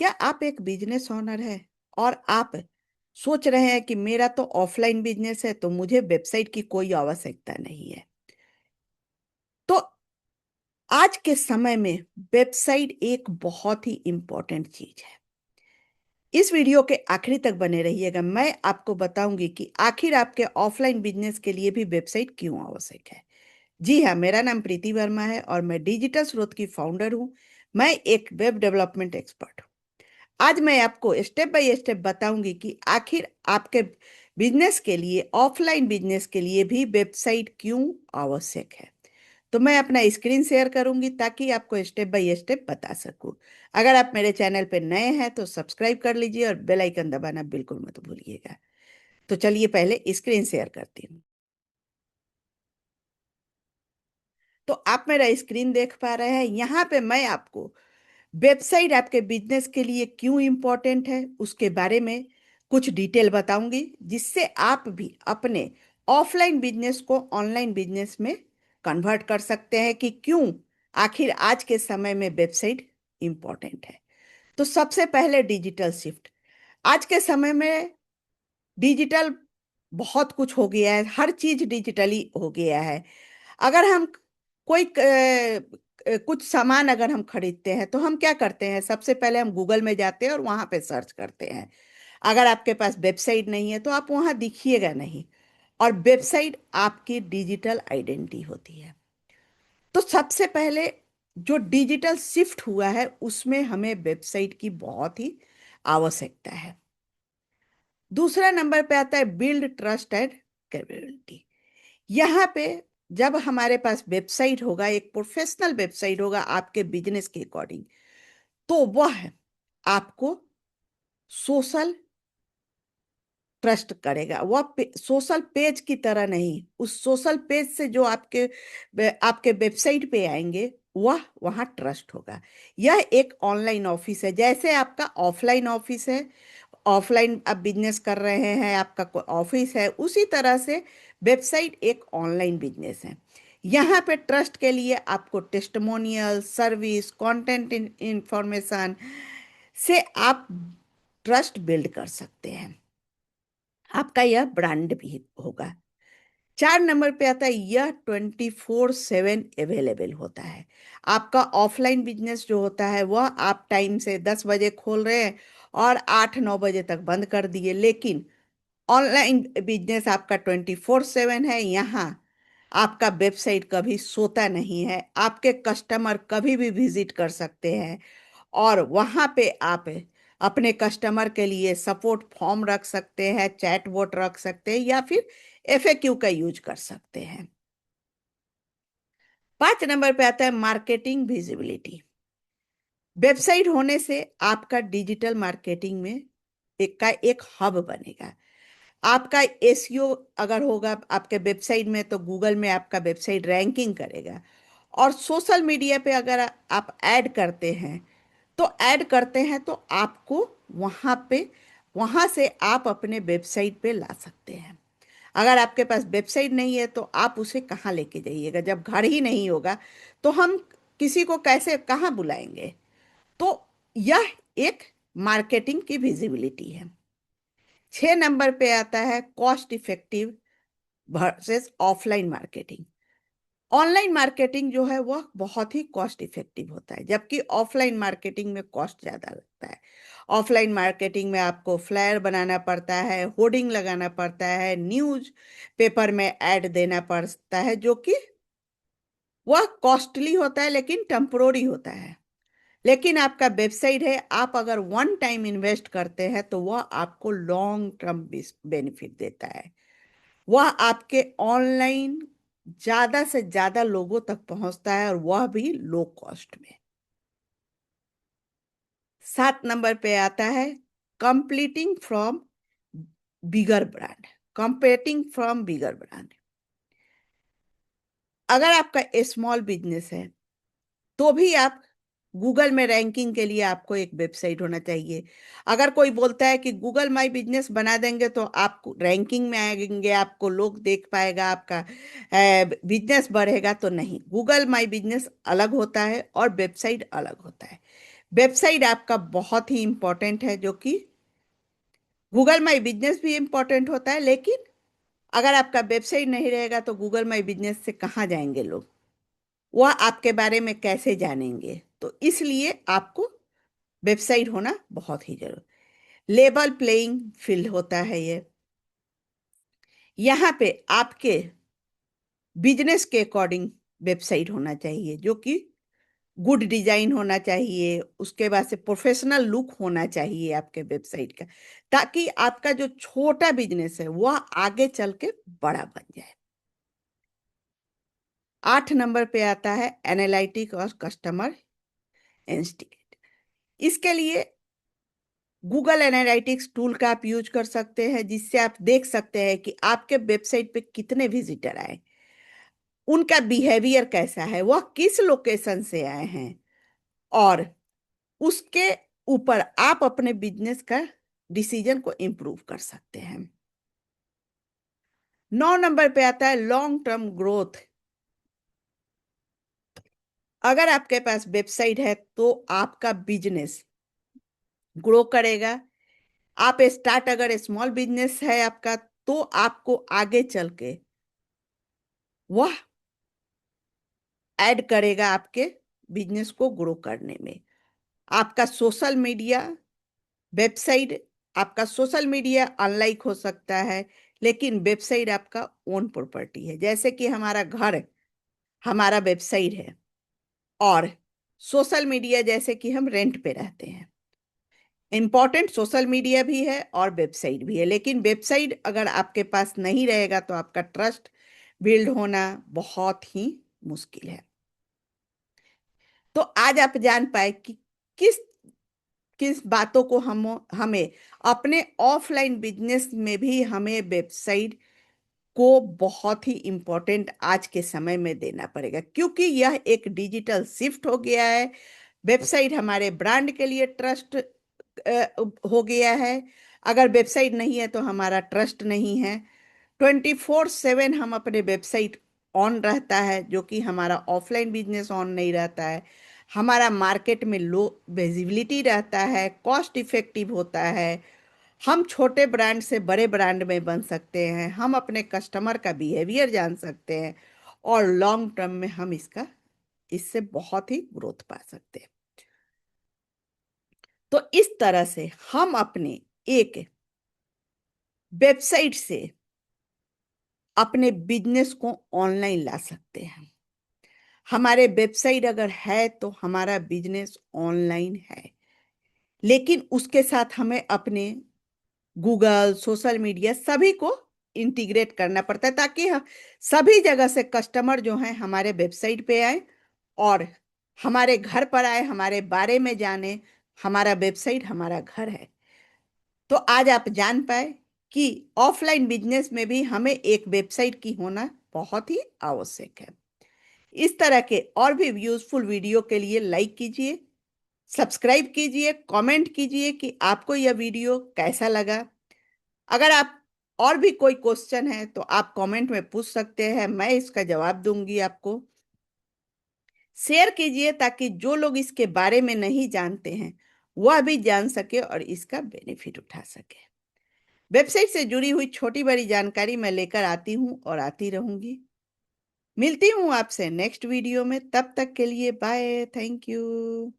क्या आप एक बिजनेस ओनर है और आप सोच रहे हैं कि मेरा तो ऑफलाइन बिजनेस है तो मुझे वेबसाइट की कोई आवश्यकता नहीं है। तो आज के समय में वेबसाइट एक बहुत ही इंपॉर्टेंट चीज है। इस वीडियो के आखिरी तक बने रहिएगा। मैं आपको बताऊंगी कि आखिर आपके ऑफलाइन बिजनेस के लिए भी वेबसाइट क्यों आवश्यक है। जी हाँ, मेरा नाम प्रीति वर्मा है और मैं डिजिटल स्रोत की फाउंडर हूँ। मैं एक वेब डेवलपमेंट एक्सपर्ट हूँ। आज मैं आपको स्टेप बाय स्टेप बताऊंगी कि आखिर आपके बिजनेस के लिए, ऑफलाइन बिजनेस के लिए भी वेबसाइट क्यों आवश्यक है। तो मैं अपना स्क्रीन शेयर करूंगी ताकि आपको स्टेप बाय स्टेप बता सकूं। अगर आप मेरे चैनल पर नए हैं तो सब्सक्राइब कर लीजिए और बेल आइकन दबाना बिल्कुल मत भूलिएगा। तो चलिए पहले स्क्रीन शेयर करती हूँ। तो आप मेरा स्क्रीन देख पा रहे हैं। यहाँ पे मैं आपको वेबसाइट आपके बिजनेस के लिए क्यों इंपॉर्टेंट है उसके बारे में कुछ डिटेल बताऊंगी, जिससे आप भी अपने ऑफलाइन बिजनेस को ऑनलाइन बिजनेस में कन्वर्ट कर सकते हैं कि क्यों आखिर आज के समय में वेबसाइट इंपॉर्टेंट है। तो सबसे पहले डिजिटल शिफ्ट। आज के समय में डिजिटल बहुत कुछ हो गया है, हर चीज डिजिटली हो गया है। अगर हम कोई कुछ सामान अगर हम खरीदते हैं तो हम क्या करते हैं, सबसे पहले हम गूगल में जाते हैं और वहां पे सर्च करते हैं। अगर आपके पास वेबसाइट नहीं है तो आप वहां दिखिएगा नहीं। और वेबसाइट आपकी डिजिटल आइडेंटिटी होती है। तो सबसे पहले जो डिजिटल शिफ्ट हुआ है उसमें हमें वेबसाइट की बहुत ही आवश्यकता है। दूसरा नंबर पे आता है बिल्ड ट्रस्ट एंड कैपेबिलिटी। यहाँ पे जब हमारे पास वेबसाइट होगा, एक प्रोफेशनल वेबसाइट होगा आपके बिजनेस के अकॉर्डिंग, तो वह आपको सोशल ट्रस्ट करेगा। वह सोशल पेज की तरह नहीं, उस सोशल पेज से जो आपके वेबसाइट पे आएंगे वह वहाँ ट्रस्ट होगा। यह एक ऑनलाइन ऑफिस है, जैसे आपका ऑफलाइन ऑफिस है। ऑफलाइन आप बिजनेस कर रहे हैं, आपका कोई ऑफिस है, उसी तरह से वेबसाइट एक ऑनलाइन बिजनेस है। यहाँ पे ट्रस्ट के लिए आपको टेस्टिमोनियल, सर्विस, कंटेंट इंफॉर्मेशन से आप ट्रस्ट बिल्ड कर सकते हैं। आपका यह ब्रांड भी होगा। 4 नंबर पे आता है यह 24/7 अवेलेबल होता है। आपका ऑफलाइन बिजनेस जो होता है वह आप टाइम से 10 बजे खोल रहे हैं और 8-9 बजे तक बंद कर दिए, लेकिन ऑनलाइन बिजनेस आपका 24/7 है। यहाँ आपका वेबसाइट कभी सोता नहीं है, आपके कस्टमर कभी भी विजिट कर सकते हैं। और वहाँ पे आप अपने कस्टमर के लिए सपोर्ट फॉर्म रख सकते हैं, चैट बोट रख सकते हैं, या फिर एफएक्यू का यूज कर सकते हैं। 5 नंबर पे आता है मार्केटिंग विजिबिलिटी। वेबसाइट होने से आपका डिजिटल मार्केटिंग में एक हब बनेगा। आपका एसईओ अगर होगा आपके वेबसाइट में तो गूगल में आपका वेबसाइट रैंकिंग करेगा। और सोशल मीडिया पे अगर आप ऐड करते हैं तो आपको वहाँ से आप अपने वेबसाइट पे ला सकते हैं। अगर आपके पास वेबसाइट नहीं है तो आप उसे कहाँ लेके जाइएगा, जब घर ही नहीं होगा तो हम किसी को कैसे कहाँ बुलाएंगे। तो यह एक मार्केटिंग की विजिबिलिटी है। 6 नंबर पे आता है cost effective versus offline marketing. Online marketing जो है वह बहुत ही कॉस्ट इफेक्टिव होता है, जबकि ऑफलाइन मार्केटिंग में कॉस्ट ज़्यादा लगता है। ऑफलाइन मार्केटिंग में आपको फ्लायर बनाना पड़ता है, होर्डिंग लगाना पड़ता है, न्यूज पेपर में ऐड देना पड़ता है, जो कि वह कॉस्टली होता है लेकिन टेम्पोररी होता है। लेकिन आपका वेबसाइट है, आप अगर वन टाइम इन्वेस्ट करते हैं तो वह आपको लॉन्ग टर्म बेनिफिट देता है। वह आपके ऑनलाइन ज्यादा से ज्यादा लोगों तक पहुंचता है और वह भी लो कॉस्ट में। 7 नंबर पे आता है completing from bigger brand competing from bigger brand. अगर आपका स्मॉल बिजनेस है तो भी आप गूगल में रैंकिंग के लिए आपको एक वेबसाइट होना चाहिए। अगर कोई बोलता है कि गूगल माई बिजनेस बना देंगे तो आप रैंकिंग में आएंगे, आपको लोग देख पाएगा, आपका बिजनेस बढ़ेगा, तो नहीं। गूगल माई बिजनेस अलग होता है और वेबसाइट अलग होता है। वेबसाइट आपका बहुत ही इंपॉर्टेंट है, जो कि गूगल माई बिजनेस भी इंपॉर्टेंट होता है, लेकिन अगर आपका वेबसाइट नहीं रहेगा तो गूगल माई बिजनेस से कहाँ जाएंगे लोग, वह आपके बारे में कैसे जानेंगे। तो इसलिए आपको वेबसाइट होना बहुत ही जरूरी। लेवल प्लेइंग फील्ड होता है ये। यहाँ पे आपके बिजनेस के अकॉर्डिंग वेबसाइट होना चाहिए, जो कि गुड डिजाइन होना चाहिए, उसके बाद से प्रोफेशनल लुक होना चाहिए आपके वेबसाइट का, ताकि आपका जो छोटा बिजनेस है वह आगे चल के बड़ा बन जाए। 8 नंबर पे आता है एनालिटिक और कस्टमर इंस्टीगेट। इसके लिए गूगल एनालिटिक्स टूल का आप यूज कर सकते हैं, जिससे आप देख सकते हैं कि आपके वेबसाइट पे कितने विजिटर आए, उनका बिहेवियर कैसा है, वह किस लोकेशन से आए हैं, और उसके ऊपर आप अपने बिजनेस का डिसीजन को इम्प्रूव कर सकते हैं। 9 नंबर पे आता है लॉन्ग टर्म ग्रोथ। अगर आपके पास वेबसाइट है तो आपका बिजनेस ग्रो करेगा। आप स्टार्ट, अगर स्मॉल बिजनेस है आपका, तो आपको आगे चल के वह ऐड करेगा आपके बिजनेस को ग्रो करने में। आपका सोशल मीडिया वेबसाइट, आपका सोशल मीडिया अनलाइक हो सकता है, लेकिन वेबसाइट आपका ओन प्रॉपर्टी है। जैसे कि हमारा घर हमारा वेबसाइट है, और सोशल मीडिया जैसे कि हम रेंट पे रहते हैं। इंपॉर्टेंट सोशल मीडिया भी है और वेबसाइट भी है, लेकिन वेबसाइट अगर आपके पास नहीं रहेगा तो आपका ट्रस्ट बिल्ड होना बहुत ही मुश्किल है। तो आज आप जान पाए कि किस किस बातों को हमें अपने ऑफलाइन बिजनेस में भी हमें वेबसाइट को बहुत ही इम्पोर्टेंट आज के समय में देना पड़ेगा, क्योंकि यह एक डिजिटल शिफ्ट हो गया है। वेबसाइट हमारे ब्रांड के लिए ट्रस्ट हो गया है। अगर वेबसाइट नहीं है तो हमारा ट्रस्ट नहीं है। 24/7 हम अपने वेबसाइट ऑन रहता है, जो कि हमारा ऑफलाइन बिजनेस ऑन नहीं रहता है। हमारा मार्केट में लो विजिबिलिटी रहता है, कॉस्ट इफेक्टिव होता है। हम छोटे ब्रांड से बड़े ब्रांड में बन सकते हैं, हम अपने कस्टमर का बिहेवियर जान सकते हैं, और लॉन्ग टर्म में हम इससे बहुत ही ग्रोथ पा सकते हैं। तो इस तरह से हम अपने एक वेबसाइट से अपने बिजनेस को ऑनलाइन ला सकते हैं। हमारे वेबसाइट अगर है तो हमारा बिजनेस ऑनलाइन है, लेकिन उसके साथ हमें अपने गूगल, सोशल मीडिया सभी को इंटीग्रेट करना पड़ता है, ताकि सभी जगह से कस्टमर जो हैं हमारे वेबसाइट पे आए और हमारे घर पर आए, हमारे बारे में जाने। हमारा वेबसाइट हमारा घर है। तो आज आप जान पाए कि ऑफलाइन बिजनेस में भी हमें एक वेबसाइट की होना बहुत ही आवश्यक है। इस तरह के और भी यूजफुल वीडियो के लिए लाइक कीजिए, सब्सक्राइब कीजिए, कमेंट कीजिए कि आपको यह वीडियो कैसा लगा। अगर आप और भी कोई क्वेश्चन है तो आप कमेंट में पूछ सकते हैं, मैं इसका जवाब दूंगी आपको। शेयर कीजिए ताकि जो लोग इसके बारे में नहीं जानते हैं वह भी जान सके और इसका बेनिफिट उठा सके। वेबसाइट से जुड़ी हुई छोटी बड़ी जानकारी मैं लेकर आती हूँ और आती रहूंगी। मिलती हूँ आपसे नेक्स्ट वीडियो में, तब तक के लिए बाय, थैंक यू।